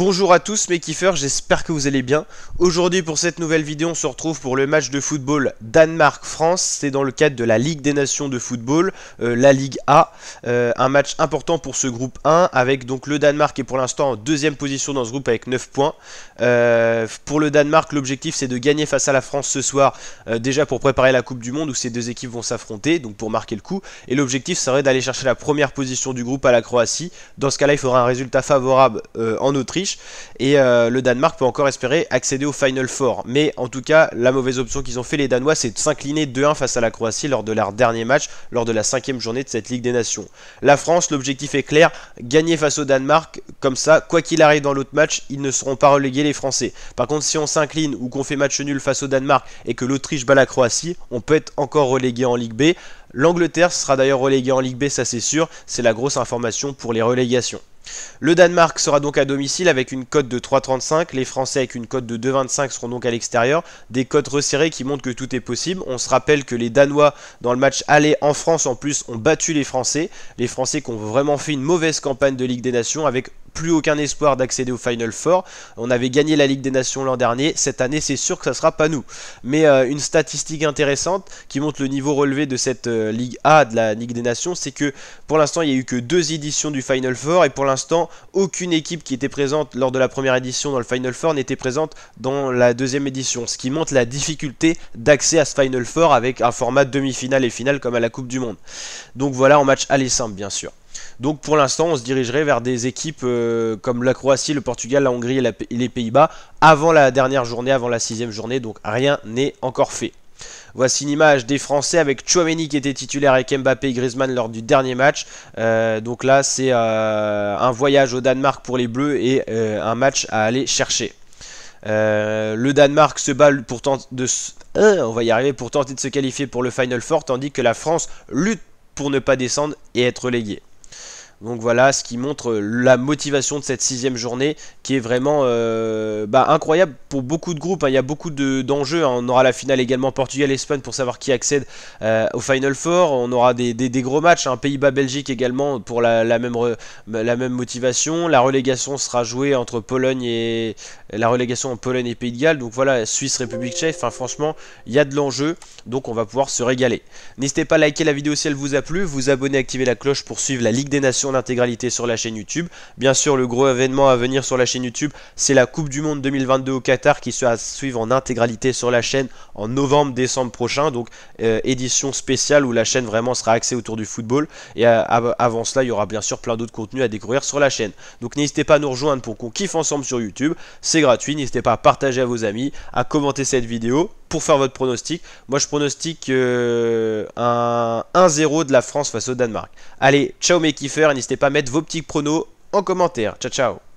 Bonjour à tous mes kiffeurs, j'espère que vous allez bien. Aujourd'hui pour cette nouvelle vidéo, on se retrouve pour le match de football Danemark-France. C'est dans le cadre de la Ligue des Nations de football, la Ligue A. Un match important pour ce groupe 1 avec donc le Danemark qui est pour l'instant en deuxième position dans ce groupe avec 9 points. Pour le Danemark, l'objectif c'est de gagner face à la France ce soir, déjà pour préparer la Coupe du Monde où ces deux équipes vont s'affronter, donc pour marquer le coup. Et l'objectif serait d'aller chercher la première position du groupe à la Croatie. Dans ce cas-là, il faudra un résultat favorable en Autriche. Et le Danemark peut encore espérer accéder au Final Four. Mais en tout cas, la mauvaise option qu'ils ont fait les Danois, c'est de s'incliner 2-1 face à la Croatie lors de leur dernier match, lors de la 5e journée de cette Ligue des Nations. La France, l'objectif est clair, gagner face au Danemark, comme ça, quoi qu'il arrive dans l'autre match, ils ne seront pas relégués les Français. Par contre, si on s'incline ou qu'on fait match nul face au Danemark et que l'Autriche bat la Croatie, on peut être encore relégué en Ligue B. L'Angleterre sera d'ailleurs reléguée en Ligue B, ça c'est sûr, c'est la grosse information pour les relégations. Le Danemark sera donc à domicile avec une cote de 3,35, les Français avec une cote de 2,25 seront donc à l'extérieur, des cotes resserrées qui montrent que tout est possible. On se rappelle que les Danois dans le match aller en France en plus ont battu les Français qui ont vraiment fait une mauvaise campagne de Ligue des Nations avec plus aucun espoir d'accéder au Final Four. On avait gagné la Ligue des Nations l'an dernier, cette année c'est sûr que ça sera pas nous. Mais une statistique intéressante qui montre le niveau relevé de cette Ligue A de la Ligue des Nations, c'est que pour l'instant il n'y a eu que 2 éditions du Final Four et pour l'instant aucune équipe qui était présente lors de la première édition dans le Final Four n'était présente dans la deuxième édition, ce qui montre la difficulté d'accès à ce Final Four avec un format demi-finale et finale comme à la Coupe du Monde. Donc voilà, en match aller simple bien sûr. Donc pour l'instant on se dirigerait vers des équipes comme la Croatie, le Portugal, la Hongrie et les Pays-Bas avant la dernière journée, avant la 6e journée, donc rien n'est encore fait. Voici une image des Français avec Tchouaméni qui était titulaire avec Mbappé et Griezmann lors du dernier match. Donc là c'est un voyage au Danemark pour les Bleus et un match à aller chercher. Le Danemark se bat pour tenter de on va y arriver, pour tenter de se qualifier pour le Final Four, tandis que la France lutte pour ne pas descendre et être reléguée. Donc voilà ce qui montre la motivation de cette 6e journée qui est vraiment incroyable pour beaucoup de groupes. Il y a beaucoup d'enjeux. On aura la finale également Portugal-Espagne pour savoir qui accède au Final Four. On aura des gros matchs. Pays-Bas-Belgique également pour la même motivation. La relégation sera jouée entre Pologne et Pays de Galles. Donc voilà, Suisse-République tchèque. Enfin franchement, il y a de l'enjeu. Donc on va pouvoir se régaler. N'hésitez pas à liker la vidéo si elle vous a plu. Vous abonner, activer la cloche pour suivre la Ligue des Nations d'intégralité sur la chaîne YouTube. Bien sûr, le gros événement à venir sur la chaîne YouTube, c'est la Coupe du Monde 2022 au Qatar qui sera à suivre en intégralité sur la chaîne en novembre-décembre prochain. Donc édition spéciale où la chaîne vraiment sera axée autour du football. Et avant cela, il y aura bien sûr plein d'autres contenus à découvrir sur la chaîne. Donc n'hésitez pas à nous rejoindre pour qu'on kiffe ensemble sur YouTube. C'est gratuit. N'hésitez pas à partager à vos amis, à commenter cette vidéo pour faire votre pronostic. Moi je pronostique un 1-0 de la France face au Danemark. Allez, ciao mes kiffeurs, n'hésitez pas à mettre vos petits pronos en commentaire. Ciao ciao.